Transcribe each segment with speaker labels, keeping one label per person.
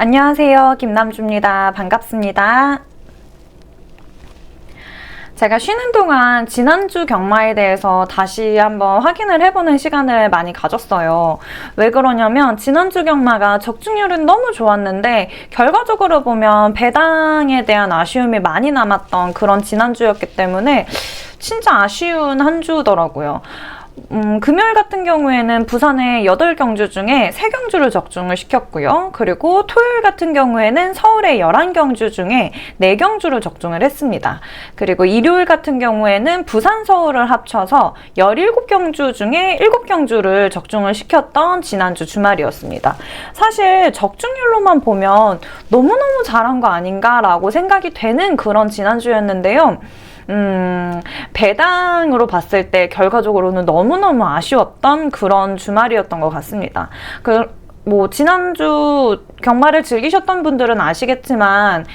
Speaker 1: 안녕하세요. 김남주입니다. 반갑습니다. 제가 쉬는 동안 지난주 경마에 대해서 다시 한번 확인을 해보는 시간을 많이 가졌어요. 왜 그러냐면 지난주 경마가 적중률은 너무 좋았는데 결과적으로 보면 배당에 대한 아쉬움이 많이 남았던 그런 지난주였기 때문에 진짜 아쉬운 한 주더라고요. 금요일 같은 경우에는 부산의 8경주 중에 3경주를 적중을 시켰고요. 그리고 토요일 같은 경우에는 서울의 11경주 중에 4경주를 적중을 했습니다. 그리고 일요일 같은 경우에는 부산, 서울을 합쳐서 17경주 중에 7경주를 적중을 시켰던 지난주 주말이었습니다. 사실 적중률로만 보면 너무너무 잘한 거 아닌가라고 생각이 되는 그런 지난주였는데요. 배당으로 봤을 때 결과적으로는 너무너무 아쉬웠던 그런 주말이었던 것 같습니다. 지난주 경마를 즐기셨던 분들은 아시겠지만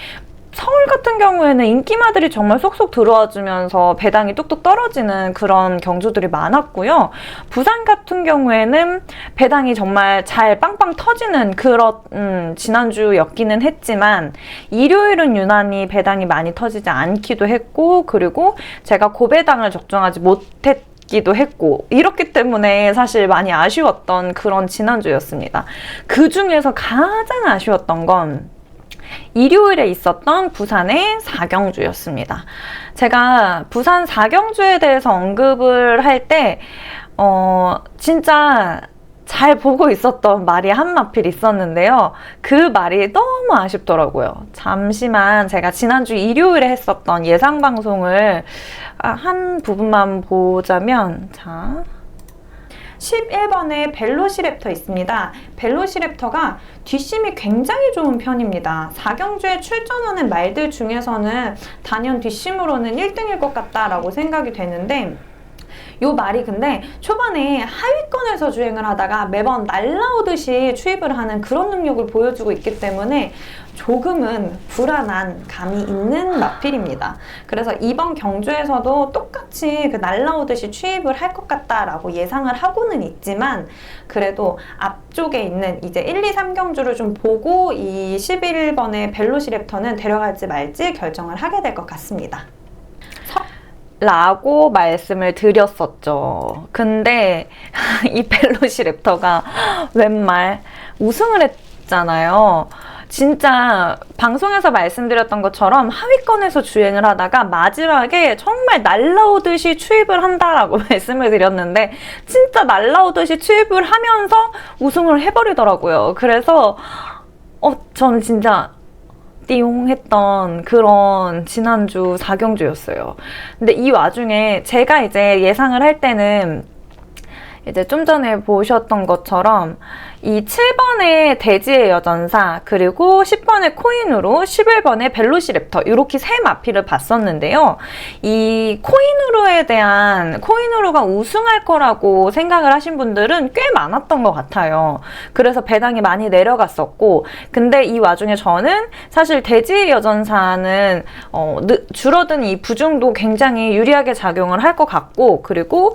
Speaker 1: 서울 같은 경우에는 인기마들이 정말 쏙쏙 들어와주면서 배당이 뚝뚝 떨어지는 그런 경주들이 많았고요. 부산 같은 경우에는 배당이 정말 잘 빵빵 터지는 그런 지난주였기는 했지만 일요일은 유난히 배당이 많이 터지지 않기도 했고, 그리고 제가 고배당을 적중하지 못했기도 했고, 이렇기 때문에 사실 많이 아쉬웠던 그런 지난주였습니다. 그 중에서 가장 아쉬웠던 건 일요일에 있었던 부산의 4경주였습니다. 제가 부산 4경주에 대해서 언급을 할 때 진짜 잘 보고 있었던 말이 한 마필 있었는데요. 그 말이 너무 아쉽더라고요. 잠시만 제가 지난주 일요일에 했었던 예상 방송을 한 부분만 보자면, 자, 11번에 벨로시랩터 있습니다. 벨로시랩터가 뒷심이 굉장히 좋은 편입니다. 4경주에 출전하는 말들 중에서는 단연 뒷심으로는 1등일 것 같다라고 생각이 되는데, 요 말이 근데 초반에 하위권에서 주행을 하다가 매번 날라오듯이 추입을 하는 그런 능력을 보여주고 있기 때문에 조금은 불안한 감이 있는 마필입니다. 그래서 이번 경주에서도 똑같이 날라오듯이 추입을 할 것 같다라고 예상을 하고는 있지만, 그래도 앞쪽에 있는 이제 1, 2, 3경주를 좀 보고 이 11번의 벨로시랩터는 데려갈지 말지 결정을 하게 될 것 같습니다. 라고 말씀을 드렸었죠. 근데 이 벨로시랩터가 웬말 우승을 했잖아요. 진짜 방송에서 말씀드렸던 것처럼 하위권에서 주행을 하다가 마지막에 정말 날라오듯이 추입을 한다라고 말씀을 드렸는데, 진짜 날라오듯이 추입을 하면서 우승을 해버리더라고요. 그래서 저는 진짜 띠용 했던 그런 지난주 4경주였어요. 근데 이 와중에 제가 이제 예상을 할 때는 이제 좀 전에 보셨던 것처럼 이 7번의 대지의 여전사, 그리고 10번의 코인우루, 11번의 벨로시랩터, 이렇게 세 마필을 봤었는데요. 이 코인우루가 우승할 거라고 생각을 하신 분들은 꽤 많았던 것 같아요. 그래서 배당이 많이 내려갔었고, 근데 이 와중에 저는 사실 대지의 여전사는 줄어든 이 부중도 굉장히 유리하게 작용을 할 것 같고, 그리고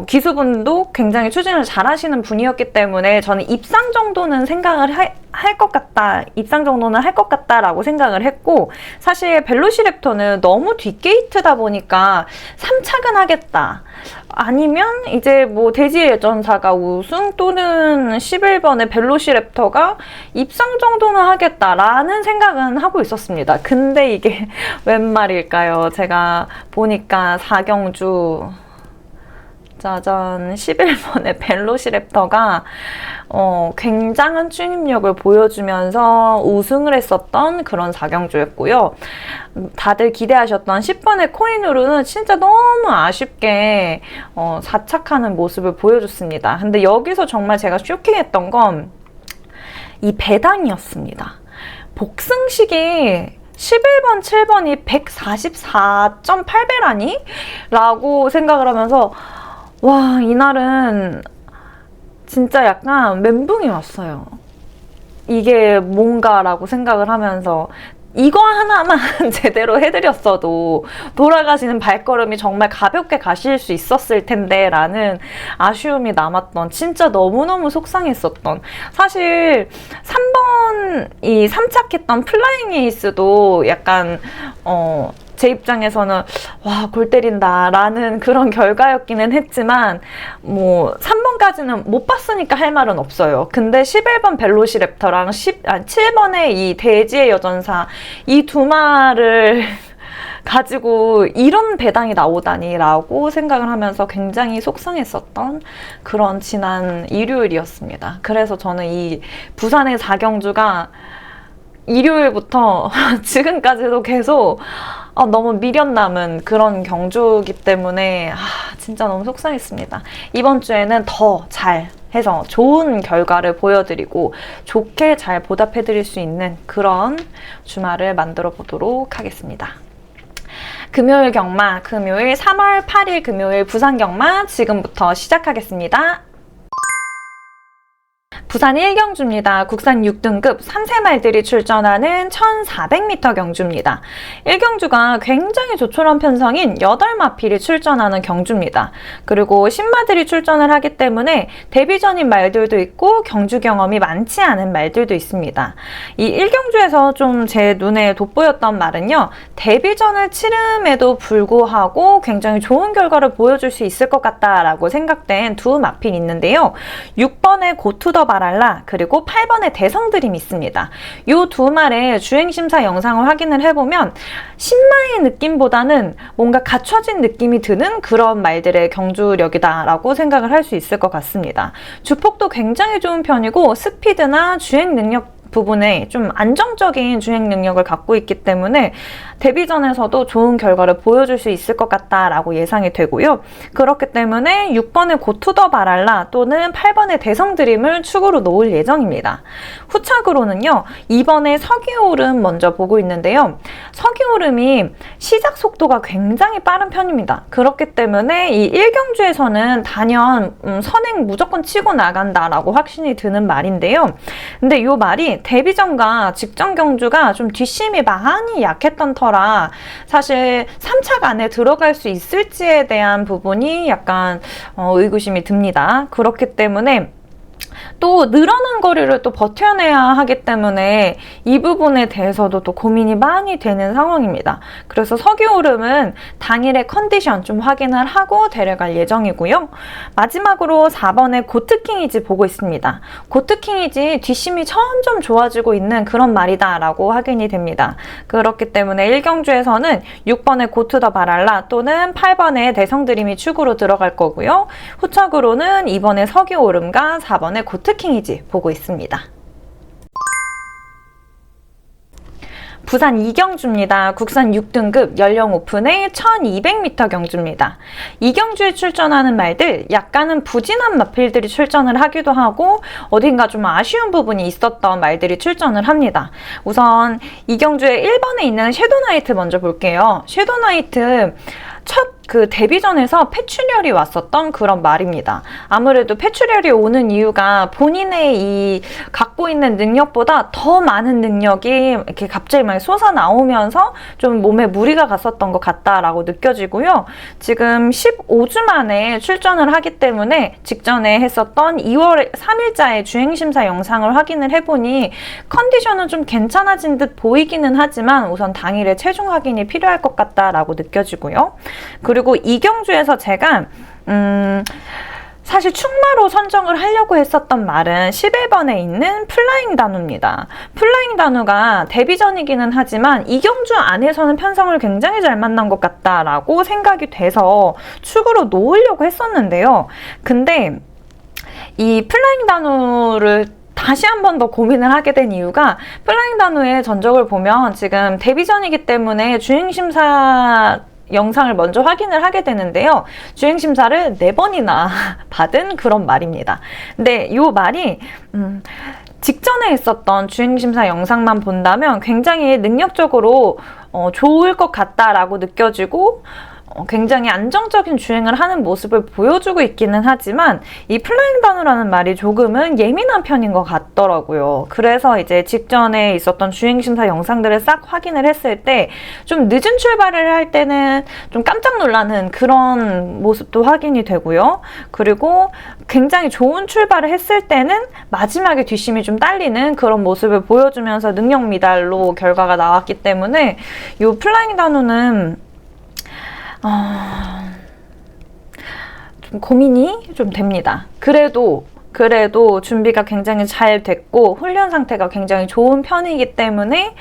Speaker 1: 기수분도 굉장히 추진을 잘 하시는 분이었기 때문에 저는 입상 정도는 생각을 할 것 같다, 입상 정도는 할 것 같다라고 생각을 했고, 사실 벨로시랩터는 너무 뒷게이트다 보니까 3착은 하겠다, 아니면 이제 대지의 여전사가 우승, 또는 11번의 벨로시랩터가 입상 정도는 하겠다라는 생각은 하고 있었습니다. 근데 이게 웬 말일까요? 제가 보니까 4경주 짜잔, 11번의 벨로시랩터가 굉장한 추입력을 보여주면서 우승을 했었던 그런 4경주였고요. 다들 기대하셨던 10번의 코인우루는 진짜 너무 아쉽게 4착하는 모습을 보여줬습니다. 근데 여기서 정말 제가 쇼킹했던 건 이 배당이었습니다. 복승식이 11번, 7번이 144.8배라니? 라고 생각을 하면서, 와, 이날은 진짜 약간 멘붕이 왔어요. 이게 뭔가라고 생각을 하면서 이거 하나만 제대로 해드렸어도 돌아가시는 발걸음이 정말 가볍게 가실 수 있었을 텐데 라는 아쉬움이 남았던, 진짜 너무너무 속상했었던, 사실 사실은 이 3착했던 플라잉 에이스도 약간 제 입장에서는 와, 골 때린다 라는 그런 결과였기는 했지만 뭐 3번까지는 못 봤으니까 할 말은 없어요. 근데 11번 벨로시랩터랑 7번의 이 대지의 여전사, 이 두 말을 가지고 이런 배당이 나오다니 라고 생각을 하면서 굉장히 속상했었던 그런 지난 일요일이었습니다. 그래서 저는 이 부산의 4경주가 일요일부터 지금까지도 계속 너무 미련 남은 그런 경주이기 때문에 진짜 너무 속상했습니다. 이번 주에는 더 잘 해서 좋은 결과를 보여드리고 좋게 잘 보답해드릴 수 있는 그런 주말을 만들어 보도록 하겠습니다. 금요일 경마, 금요일 3월 8일 금요일 부산 경마 지금부터 시작하겠습니다. 부산 1경주입니다. 국산 6등급 3세 말들이 출전하는 1400m 경주입니다. 1경주가 굉장히 조촐한 편성인 8마필이 출전하는 경주입니다. 그리고 신마들이 출전을 하기 때문에 데뷔전인 말들도 있고 경주 경험이 많지 않은 말들도 있습니다. 이 1경주에서 좀 제 눈에 돋보였던 말은요. 데뷔전을 치름에도 불구하고 굉장히 좋은 결과를 보여줄 수 있을 것 같다라고 생각된 두 마필이 있는데요. 6번의 고투더 바랄라 그리고 8번의 대성드림 있습니다. 이 두 말의 주행심사 영상을 확인을 해보면 신마의 느낌보다는 뭔가 갖춰진 느낌이 드는 그런 말들의 경주력이다 라고 생각을 할 수 있을 것 같습니다. 주폭도 굉장히 좋은 편이고 스피드나 주행 능력 부분에 좀 안정적인 주행 능력을 갖고 있기 때문에 데뷔전에서도 좋은 결과를 보여줄 수 있을 것 같다라고 예상이 되고요. 그렇기 때문에 6번의 고투더 바랄라 또는 8번의 대성드림을 축으로 놓을 예정입니다. 후착으로는요. 2번의 서기오름 먼저 보고 있는데요. 서기오름이 시작 속도가 굉장히 빠른 편입니다. 그렇기 때문에 이 1경주에서는 단연 선행 무조건 치고 나간다라고 확신이 드는 말인데요. 근데 이 말이 데뷔전과 직전 경주가 좀 뒷심이 많이 약했던 터라 사실 3착 안에 들어갈 수 있을지에 대한 부분이 약간 의구심이 듭니다. 그렇기 때문에 또 늘어난 거리를 또 버텨내야 하기 때문에 이 부분에 대해서도 또 고민이 많이 되는 상황입니다. 그래서 서기오름은 당일의 컨디션 좀 확인을 하고 데려갈 예정이고요. 마지막으로 4번의 고트킹이지 보고 있습니다. 고트킹이지 뒷심이 점점 좋아지고 있는 그런 말이다 라고 확인이 됩니다. 그렇기 때문에 1경주에서는 6번의 고투더 바랄라 또는 8번의 대성드림이 축으로 들어갈 거고요. 후척으로는 2번의 서기오름과 4번의 고트킹이지 보고 있습니다. 부산 2경주입니다. 국산 6등급 연령 오픈의 1200m 경주입니다. 이 경주에 출전하는 말들 약간은 부진한 마필들이 출전을 하기도 하고 어딘가 좀 아쉬운 부분이 있었던 말들이 출전을 합니다. 우선 이 경주에 1번에 있는 섀도나이트 먼저 볼게요. 섀도나이트 첫 그 데뷔전에서 패출혈이 왔었던 그런 말입니다. 아무래도 패출혈이 오는 이유가 본인의 이 갖고 있는 능력보다 더 많은 능력이 이렇게 갑자기 막 쏟아 나오면서 좀 몸에 무리가 갔었던 것 같다라고 느껴지고요. 지금 15주 만에 출전을 하기 때문에 직전에 했었던 2월 3일자의 주행심사 영상을 확인을 해보니 컨디션은 좀 괜찮아진 듯 보이기는 하지만 우선 당일에 체중 확인이 필요할 것 같다라고 느껴지고요. 그리고 이 경주에서 제가 사실 충마로 선정을 하려고 했었던 말은 11번에 있는 플라잉 다누입니다. 플라잉 다누가 데뷔전이기는 하지만 이 경주 안에서는 편성을 굉장히 잘 만난 것 같다라고 생각이 돼서 축으로 놓으려고 했었는데요. 근데 이 플라잉 다누를 다시 한 번 더 고민을 하게 된 이유가 플라잉 다누의 전적을 보면 지금 데뷔전이기 때문에 주행심사 영상을 먼저 확인을 하게 되는데요. 주행심사를 4번이나 받은 그런 말입니다. 근데 이 말이 직전에 했었던 주행심사 영상만 본다면 굉장히 능력적으로 좋을 것 같다라고 느껴지고 굉장히 안정적인 주행을 하는 모습을 보여주고 있기는 하지만 이 플라잉 다누라는 말이 조금은 예민한 편인 것 같더라고요. 그래서 이제 직전에 있었던 주행심사 영상들을 싹 확인을 했을 때 좀 늦은 출발을 할 때는 좀 깜짝 놀라는 그런 모습도 확인이 되고요. 그리고 굉장히 좋은 출발을 했을 때는 마지막에 뒷심이 좀 딸리는 그런 모습을 보여주면서 능력 미달로 결과가 나왔기 때문에 이 플라잉 다누는 좀 고민이 좀 됩니다. 그래도 준비가 굉장히 잘 됐고 훈련 상태가 굉장히 좋은 편이기 때문에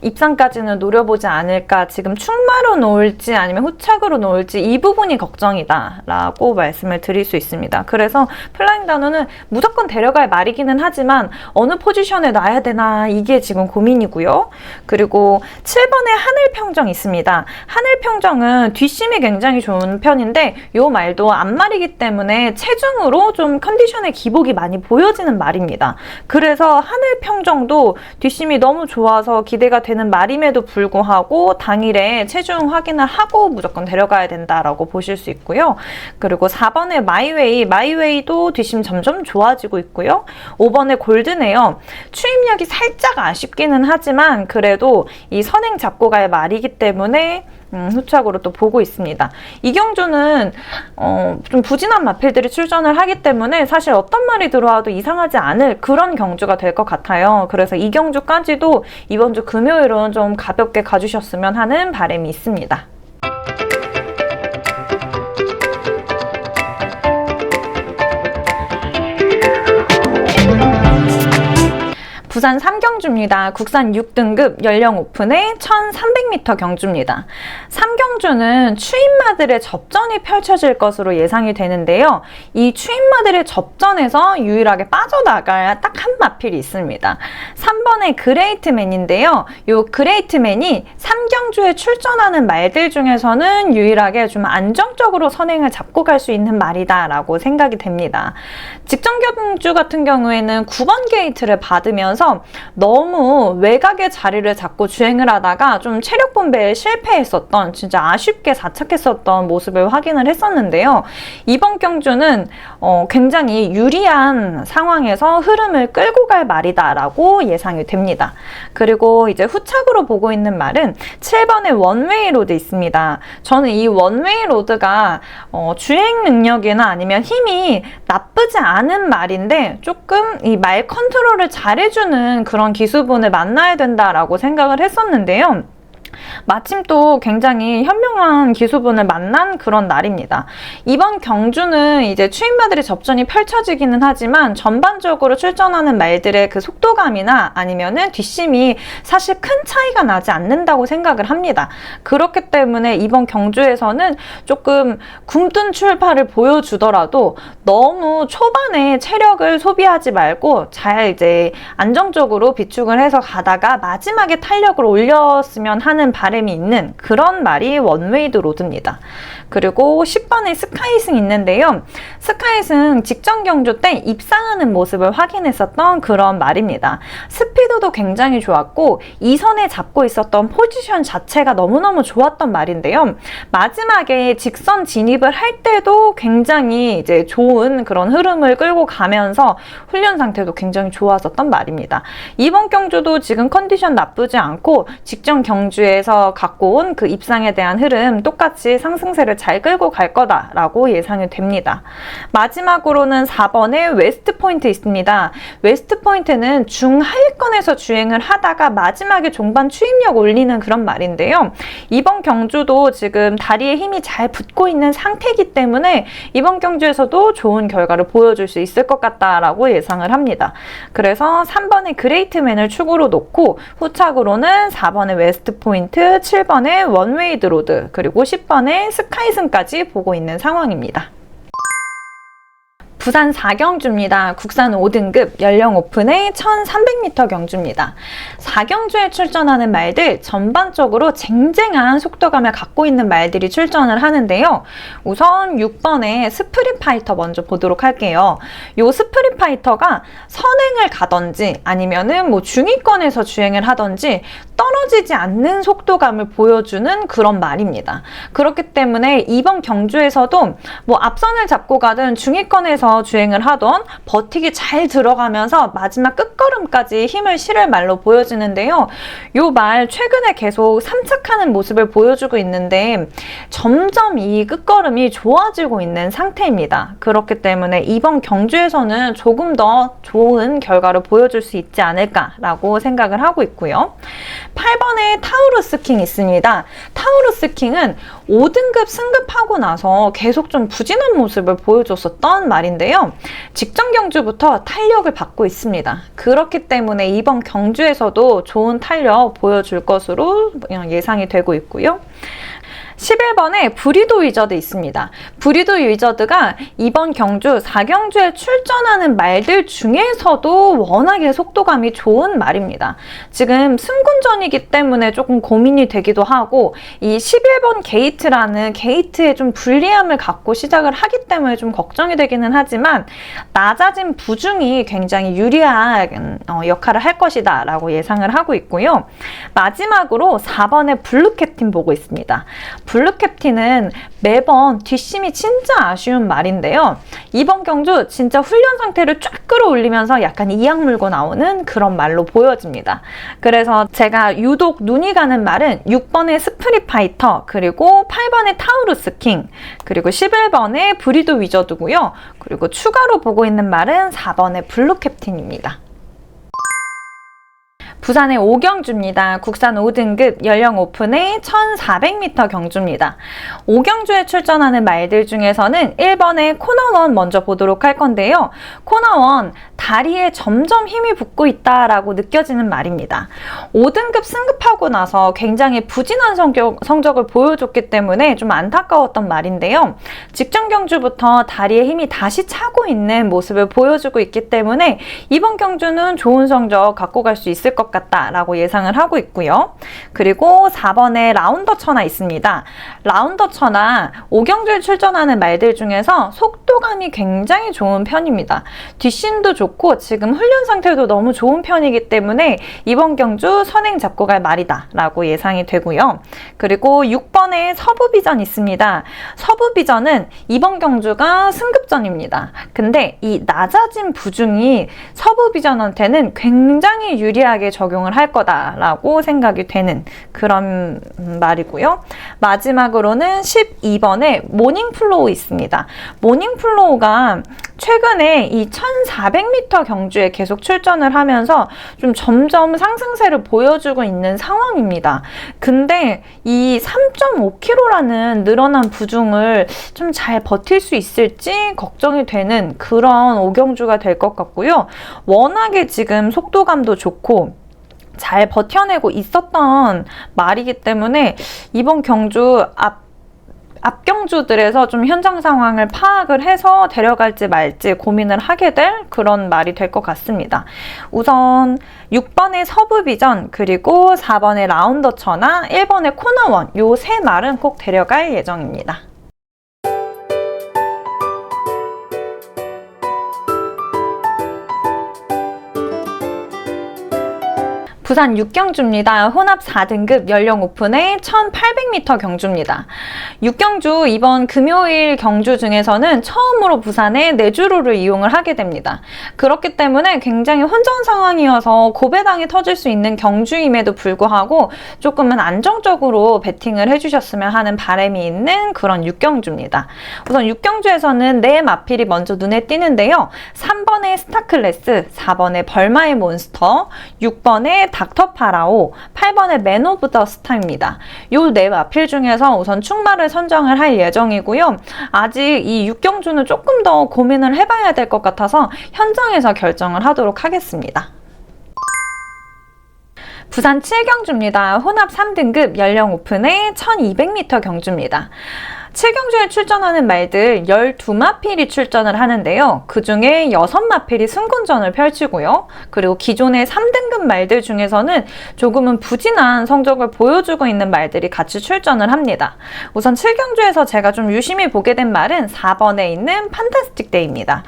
Speaker 1: 입상까지는 노려보지 않을까. 지금 충마로 놓을지 아니면 후착으로 놓을지 이 부분이 걱정이다 라고 말씀을 드릴 수 있습니다. 그래서 플라잉 다누는 무조건 데려갈 말이기는 하지만 어느 포지션에 놔야 되나 이게 지금 고민이고요. 그리고 7번에 하늘평정 있습니다. 하늘평정은 뒷심이 굉장히 좋은 편인데 이 말도 앞말이기 때문에 체중으로 좀 컨디션의 기복이 많이 보여지는 말입니다. 그래서 하늘평정도 뒷심이 너무 좋아서 기대가 되는 말임에도 불구하고 당일에 체중 확인을 하고 무조건 데려가야 된다라고 보실 수 있고요. 그리고 4번의 마이웨이도 뒷심 점점 좋아지고 있고요. 5번의 골드네요. 추임력이 살짝 아쉽기는 하지만 그래도 이 선행 잡고 갈 말이기 때문에 후착으로 또 보고 있습니다. 이경주는 좀 부진한 마필들이 출전을 하기 때문에 사실 어떤 말이 들어와도 이상하지 않을 그런 경주가 될 것 같아요. 그래서 이경주까지도 이번 주 금요일은 좀 가볍게 가주셨으면 하는 바람이 있습니다. 부산 3경주입니다. 국산 6등급 연령 오픈의 1300m 경주입니다. 3경주는 추임마들의 접전이 펼쳐질 것으로 예상이 되는데요. 이 추임마들의 접전에서 유일하게 빠져나갈 딱 한 마필이 있습니다. 3번의 그레이트맨인데요. 이 그레이트맨이 3경주에 출전하는 말들 중에서는 유일하게 좀 안정적으로 선행을 잡고 갈 수 있는 말이다 라고 생각이 됩니다. 직전 경주 같은 경우에는 9번 게이트를 받으면서 너무 외곽의 자리를 잡고 주행을 하다가 좀 체력 분배에 실패했었던, 진짜 아쉽게 자책했었던 모습을 확인을 했었는데요. 이번 경주는 굉장히 유리한 상황에서 흐름을 끌고 갈 말이다 라고 예상이 됩니다. 그리고 이제 후착으로 보고 있는 말은 7번의 원웨이 로드 있습니다. 저는 이 원웨이 로드가 주행 능력이나 아니면 힘이 나쁘지 않은 말인데 조금 이 말 컨트롤을 잘해주는 그런 기수분을 만나야 된다라고 생각을 했었는데요. 마침 또 굉장히 현명한 기수분을 만난 그런 날입니다. 이번 경주는 이제 추임마들의 접전이 펼쳐지기는 하지만 전반적으로 출전하는 말들의 그 속도감이나 아니면은 뒷심이 사실 큰 차이가 나지 않는다고 생각을 합니다. 그렇기 때문에 이번 경주에서는 조금 굼뜬 출발을 보여주더라도 너무 초반에 체력을 소비하지 말고 잘 이제 안정적으로 비축을 해서 가다가 마지막에 탄력을 올렸으면 하는 바람이 있는 그런 말이 원웨이드 로드입니다. 그리고 10번에 스카이승 있는데요. 스카이승 직전 경주 때 입상하는 모습을 확인했었던 그런 말입니다. 스피드도 굉장히 좋았고 2선에 잡고 있었던 포지션 자체가 너무너무 좋았던 말인데요. 마지막에 직선 진입을 할 때도 굉장히 이제 좋은 그런 흐름을 끌고 가면서 훈련 상태도 굉장히 좋았었던 말입니다. 이번 경주도 지금 컨디션 나쁘지 않고 직전 경주에서 갖고 온 그 입상에 대한 흐름 똑같이 상승세를 잘 끌고 갈 거다라고 예상이 됩니다. 마지막으로는 4번에 웨스트 포인트 있습니다. 웨스트 포인트는 중하위권에서 주행을 하다가 마지막에 종반 추임력 올리는 그런 말인데요. 이번 경주도 지금 다리에 힘이 잘 붙고 있는 상태이기 때문에 이번 경주에서도 좋은 결과를 보여줄 수 있을 것 같다라고 예상을 합니다. 그래서 3번의 그레이트맨을 축으로 놓고 후착으로는 4번의 웨스트 포인트, 7번의 원웨이드 로드, 그리고 10번의 스카이승까지 보고 있는 상황입니다. 부산 4경주입니다. 국산 5등급 연령 오픈의 1300m 경주입니다. 4경주에 출전하는 말들 전반적으로 쟁쟁한 속도감을 갖고 있는 말들이 출전을 하는데요. 우선 6번의 스프릿파이터 먼저 보도록 할게요. 이 스프릿파이터가 선행을 가던지 아니면은 뭐 중위권에서 주행을 하던지 떨어지지 않는 속도감을 보여주는 그런 말입니다. 그렇기 때문에 이번 경주에서도 뭐 앞선을 잡고 가든 중위권에서 주행을 하던 버티기 잘 들어가면서 마지막 끝걸음까지 힘을 실을 말로 보여지는데요. 요 말 최근에 계속 삼착하는 모습을 보여주고 있는데 점점 이 끝걸음이 좋아지고 있는 상태입니다. 그렇기 때문에 이번 경주에서는 조금 더 좋은 결과를 보여줄 수 있지 않을까라고 생각을 하고 있고요. 8번에 타우루스 킹 있습니다. 타우루스 킹은 5등급 승급하고 나서 계속 좀 부진한 모습을 보여줬었던 말인데요. 직전 경주부터 탄력을 받고 있습니다. 그렇기 때문에 이번 경주에서도 좋은 탄력 보여줄 것으로 예상이 되고 있고요. 11번에 브리도 위저드 있습니다. 브리도 위저드가 이번 경주 4경주에 출전하는 말들 중에서도 워낙에 속도감이 좋은 말입니다. 지금 승군전이기 때문에 조금 고민이 되기도 하고 이 11번 게이트라는 게이트에 좀 불리함을 갖고 시작을 하기 때문에 좀 걱정이 되기는 하지만 낮아진 부중이 굉장히 유리한 역할을 할 것이다 라고 예상을 하고 있고요. 마지막으로 4번에 블루캡틴 보고 있습니다. 블루캡틴은 매번 뒷심이 진짜 아쉬운 말인데요. 이번 경주 진짜 훈련 상태를 쫙 끌어올리면서 약간 이악 물고 나오는 그런 말로 보여집니다. 그래서 제가 유독 눈이 가는 말은 6번의 스프릿 파이터, 그리고 8번의 타우루스 킹, 그리고 11번의 브리도 위저드고요. 그리고 추가로 보고 있는 말은 4번의 블루캡틴입니다. 부산의 5경주입니다. 국산 5등급 연령 오픈의 1400m 경주입니다. 5경주에 출전하는 말들 중에서는 1번의 코너원 먼저 보도록 할 건데요. 코너원, 다리에 점점 힘이 붙고 있다라고 느껴지는 말입니다. 5등급 승급하고 나서 굉장히 부진한 성적을 보여줬기 때문에 좀 안타까웠던 말인데요. 직전 경주부터 다리에 힘이 다시 차고 있는 모습을 보여주고 있기 때문에 이번 경주는 좋은 성적 갖고 갈 수 있을 것 같다라고 예상을 하고 있고요. 그리고 4번에 라운더 천하 있습니다. 라운더 천하 5경주에 출전하는 말들 중에서 속도감이 굉장히 좋은 편입니다. 뒷심도 좋고 지금 훈련 상태도 너무 좋은 편이기 때문에 이번 경주 선행 잡고 갈 말이다 라고 예상이 되고요. 그리고 6번에 서부비전 있습니다. 서부비전은 이번 경주가 승급전입니다. 근데 이 낮아진 부중이 서부비전한테는 굉장히 유리하게 적용을 할 거다라고 생각이 되는 그런 말이고요. 마지막으로는 12번에 모닝플로우 있습니다. 모닝플로우가 최근에 이 1400m 경주에 계속 출전을 하면서 좀 점점 상승세를 보여주고 있는 상황입니다. 근데 이 3.5kg라는 늘어난 부중을 좀 잘 버틸 수 있을지 걱정이 되는 그런 5경주가 될 것 같고요. 워낙에 지금 속도감도 좋고 잘 버텨내고 있었던 말이기 때문에 이번 경주 앞경주들에서 좀 현장 상황을 파악을 해서 데려갈지 말지 고민을 하게 될 그런 말이 될 것 같습니다. 우선 6번의 서부비전, 그리고 4번의 라운더 천하, 1번의 코너원, 요 세 말은 꼭 데려갈 예정입니다. 부산 6경주입니다. 혼합 4등급 연령 오픈의 1800m 경주입니다. 6경주 이번 금요일 경주 중에서는 처음으로 부산에 내주로를 이용을 하게 됩니다. 그렇기 때문에 굉장히 혼전 상황이어서 고배당이 터질 수 있는 경주임에도 불구하고 조금은 안정적으로 배팅을 해주셨으면 하는 바람이 있는 그런 6경주입니다. 우선 6경주에서는 네 마필이 먼저 눈에 띄는데요. 3번의 스타클래스, 4번의 벌마의 몬스터, 6번의 닥터 파라오, 8번의 맨 오브 더 스타입니다. 요 네 마필 중에서 우선 충마를 선정을 할 예정이고요. 아직 이 6경주는 조금 더 고민을 해봐야 될 것 같아서 현장에서 결정을 하도록 하겠습니다. 부산 7경주입니다. 혼합 3등급 연령 오픈의 1200m 경주입니다. 7경주에 출전하는 말들 12마필이 출전을 하는데요. 그 중에 6마필이 승군전을 펼치고요. 그리고 기존의 3등급 말들 중에서는 조금은 부진한 성적을 보여주고 있는 말들이 같이 출전을 합니다. 우선 7경주에서 제가 좀 유심히 보게 된 말은 4번에 있는 판타스틱 데이입니다.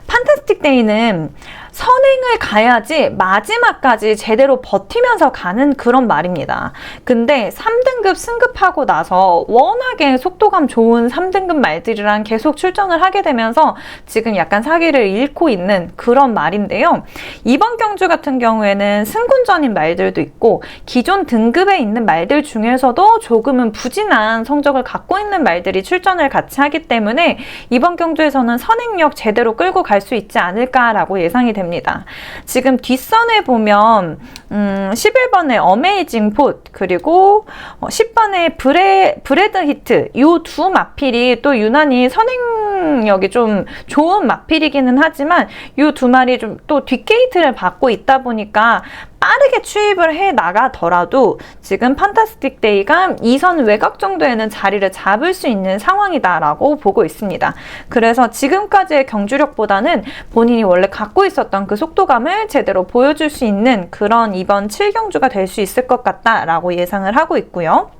Speaker 1: 판타스틱 데이는 선행을 가야지 마지막까지 제대로 버티면서 가는 그런 말입니다. 근데 3등급 승급하고 나서 워낙에 속도감 좋은 3등급 말들이랑 계속 출전을 하게 되면서 지금 약간 사기를 잃고 있는 그런 말인데요. 이번 경주 같은 경우에는 승군전인 말들도 있고 기존 등급에 있는 말들 중에서도 조금은 부진한 성적을 갖고 있는 말들이 출전을 같이 하기 때문에 이번 경주에서는 선행력 제대로 끌고 갈 수 있지 않을까라고 예상이 됩니다. 지금 뒷선에 보면 11번의 어메이징 폿 그리고 10번의 브레드 히트 이 두 마필이 또 유난히 선행력이 좀 좋은 마필이기는 하지만 이 두 마리 좀 또 뒷게이트를 받고 있다 보니까 빠르게 추입을 해 나가더라도 지금 판타스틱 데이가 2선 외곽 정도에는 자리를 잡을 수 있는 상황이다라고 보고 있습니다. 그래서 지금까지의 경주력보다는 본인이 원래 갖고 있었던 그 속도감을 제대로 보여줄 수 있는 그런 이번 7경주가 될 수 있을 것 같다라고 예상을 하고 있고요.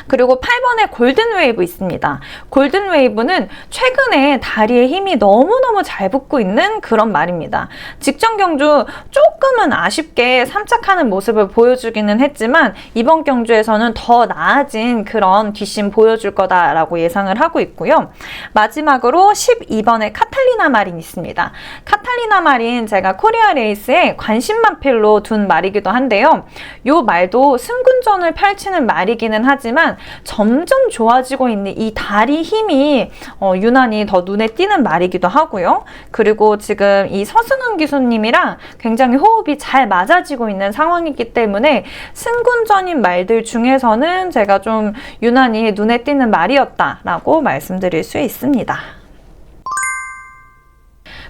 Speaker 1: 그리고 8번에 골든웨이브 있습니다. 골든웨이브는 최근에 다리에 힘이 너무너무 잘 붙고 있는 그런 말입니다. 직전 경주 조금은 아쉽게 3착하는 모습을 보여주기는 했지만 이번 경주에서는 더 나아진 그런 뒷심 보여줄 거다라고 예상을 하고 있고요. 마지막으로 12번에 카탈리나 마린 있습니다. 카탈리나 마린 제가 코리아 레이스에 관심만필로 둔 말이기도 한데요. 이 말도 승군전을 펼치는 말이기는 하지만 점점 좋아지고 있는 이 다리 힘이 유난히 더 눈에 띄는 말이기도 하고요. 그리고 지금 이 서승은 기수님이랑 굉장히 호흡이 잘 맞아지고 있는 상황이기 때문에 승군전인 말들 중에서는 제가 좀 유난히 눈에 띄는 말이었다라고 말씀드릴 수 있습니다.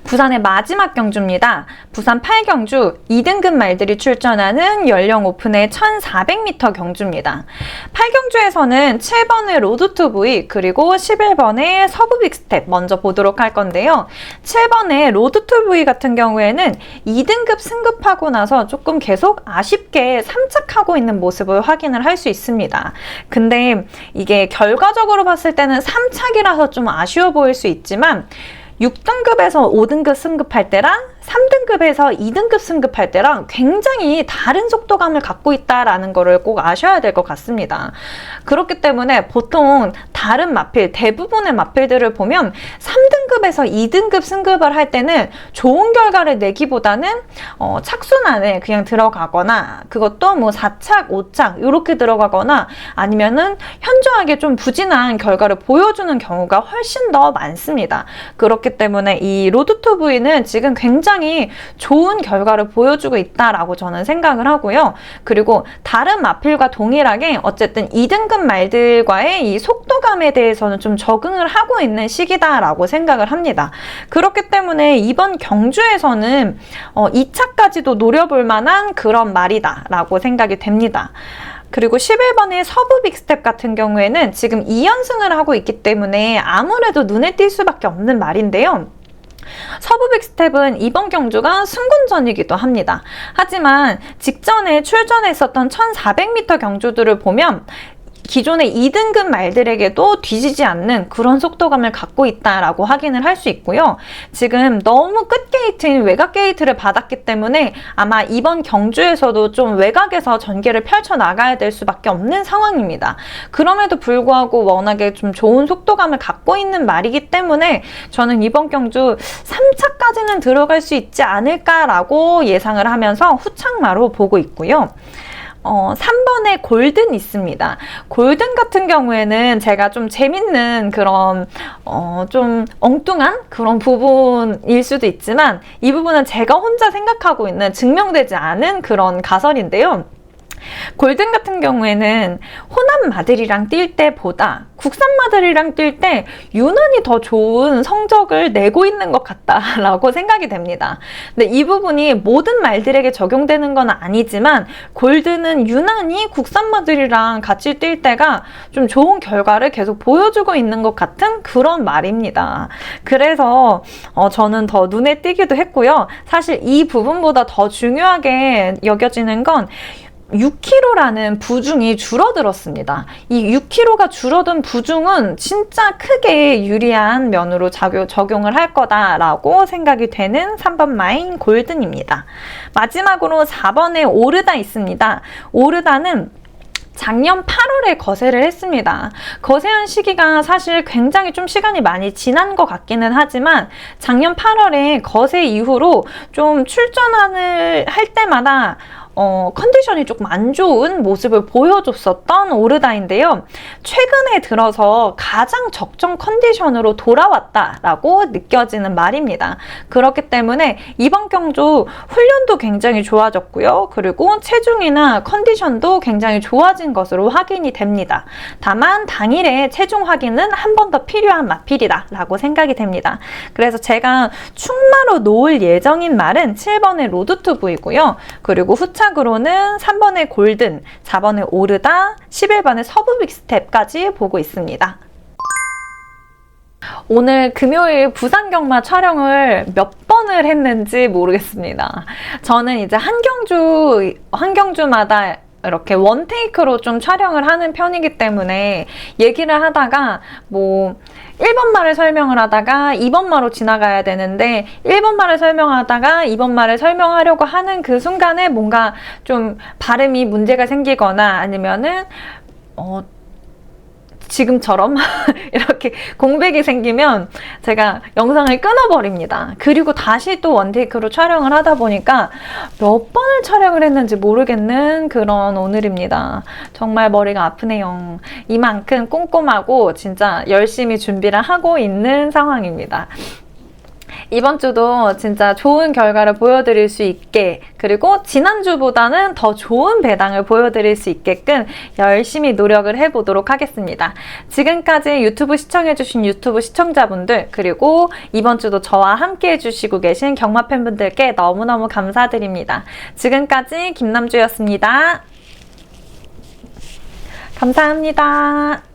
Speaker 1: 부산의 마지막 경주입니다. 부산 8경주 2등급 말들이 출전하는 연령 오픈의 1400m 경주입니다. 8경주에서는 7번의 로드 투 V 그리고 11번의 서부 빅스텝 먼저 보도록 할 건데요. 7번의 로드 투 V 같은 경우에는 2등급 승급하고 나서 조금 계속 아쉽게 3착하고 있는 모습을 확인을 할 수 있습니다. 근데 이게 결과적으로 봤을 때는 3착이라서 좀 아쉬워 보일 수 있지만 6등급에서 5등급 승급할 때랑 3등급에서 2등급 승급할 때랑 굉장히 다른 속도감을 갖고 있다라는 거를 꼭 아셔야 될 것 같습니다. 그렇기 때문에 보통 다른 마필, 대부분의 마필들을 보면 3등급에서 2등급 승급을 할 때는 좋은 결과를 내기보다는 착순 안에 그냥 들어가거나 그것도 뭐 4착, 5착 이렇게 들어가거나 아니면은 현저하게 좀 부진한 결과를 보여주는 경우가 훨씬 더 많습니다. 그렇기 때문에 이 로드 투 V는 지금 굉장히 좋은 결과를 보여주고 있다라고 저는 생각을 하고요. 그리고 다른 마필과 동일하게 어쨌든 2등급 말들과의 이 속도감에 대해서는 좀 적응을 하고 있는 시기다라고 생각을 합니다. 그렇기 때문에 이번 경주에서는 2차까지도 노려볼 만한 그런 말이다라고 생각이 됩니다. 그리고 11번의 서부 빅스텝 같은 경우에는 지금 2연승을 하고 있기 때문에 아무래도 눈에 띌 수밖에 없는 말인데요. 서부 빅스텝은 이번 경주가 승군전이기도 합니다. 하지만 직전에 출전했었던 1400m 경주들을 보면 기존의 2등급 말들에게도 뒤지지 않는 그런 속도감을 갖고 있다라고 확인을 할 수 있고요. 지금 너무 끝 게이트인 외곽 게이트를 받았기 때문에 아마 이번 경주에서도 좀 외곽에서 전개를 펼쳐 나가야 될 수밖에 없는 상황입니다. 그럼에도 불구하고 워낙에 좀 좋은 속도감을 갖고 있는 말이기 때문에 저는 이번 경주 3차까지는 들어갈 수 있지 않을까라고 예상을 하면서 후착마로 보고 있고요. 3번에 골든 있습니다. 골든 같은 경우에는 제가 좀 재밌는 그런 좀 엉뚱한 그런 부분일 수도 있지만 이 부분은 제가 혼자 생각하고 있는 증명되지 않은 그런 가설인데요. 골든 같은 경우에는 호남 마들이랑 뛸 때보다 국산 마들이랑 뛸 때 유난히 더 좋은 성적을 내고 있는 것 같다라고 생각이 됩니다. 근데 이 부분이 모든 말들에게 적용되는 건 아니지만 골든은 유난히 국산 마들이랑 같이 뛸 때가 좀 좋은 결과를 계속 보여주고 있는 것 같은 그런 말입니다. 그래서 저는 더 눈에 띄기도 했고요. 사실 이 부분보다 더 중요하게 여겨지는 건 6kg라는 부중이 줄어들었습니다. 이 6kg가 줄어든 부중은 진짜 크게 유리한 면으로 적용을 할 거다라고 생각이 되는 3번 마인 골든입니다. 마지막으로 4번에 오르다 있습니다. 오르다는 작년 8월에 거세를 했습니다. 거세한 시기가 사실 굉장히 좀 시간이 많이 지난 것 같기는 하지만 작년 8월에 거세 이후로 좀 출전을 할 때마다 컨디션이 조금 안 좋은 모습을 보여줬었던 오르다인데요. 최근에 들어서 가장 적정 컨디션으로 돌아왔다라고 느껴지는 말입니다. 그렇기 때문에 이번 경주 훈련도 굉장히 좋아졌고요. 그리고 체중이나 컨디션도 굉장히 좋아진 것으로 확인이 됩니다. 다만 당일에 체중 확인은 한 번 더 필요한 마필이다라고 생각이 됩니다. 그래서 제가 충마로 놓을 예정인 말은 7번의 로드투브이고요. 그리고 후착으로는 3번의 골든, 4번의 오르다, 11번의 서부 빅스텝까지 보고 있습니다. 오늘 금요일 부산 경마 촬영을 몇 번을 했는지 모르겠습니다. 저는 이제 한 경주마다 이렇게 원테이크로 좀 촬영을 하는 편이기 때문에 얘기를 하다가 뭐 1번 말을 설명을 하다가 2번 말로 지나가야 되는데 1번 말을 설명하다가 2번 말을 설명하려고 하는 그 순간에 뭔가 좀 발음이 문제가 생기거나 아니면은 지금처럼 이렇게 공백이 생기면 제가 영상을 끊어버립니다. 그리고 다시 또 원테이크로 촬영을 하다 보니까 몇 번을 촬영을 했는지 모르겠는 그런 오늘입니다. 정말 머리가 아프네요. 이만큼 꼼꼼하고 진짜 열심히 준비를 하고 있는 상황입니다. 이번 주도 진짜 좋은 결과를 보여드릴 수 있게, 그리고 지난주보다는 더 좋은 배당을 보여드릴 수 있게끔 열심히 노력을 해보도록 하겠습니다. 지금까지 유튜브 시청해주신 유튜브 시청자분들, 그리고 이번 주도 저와 함께 해주시고 계신 경마 팬분들께 너무너무 감사드립니다. 지금까지 김남주였습니다. 감사합니다.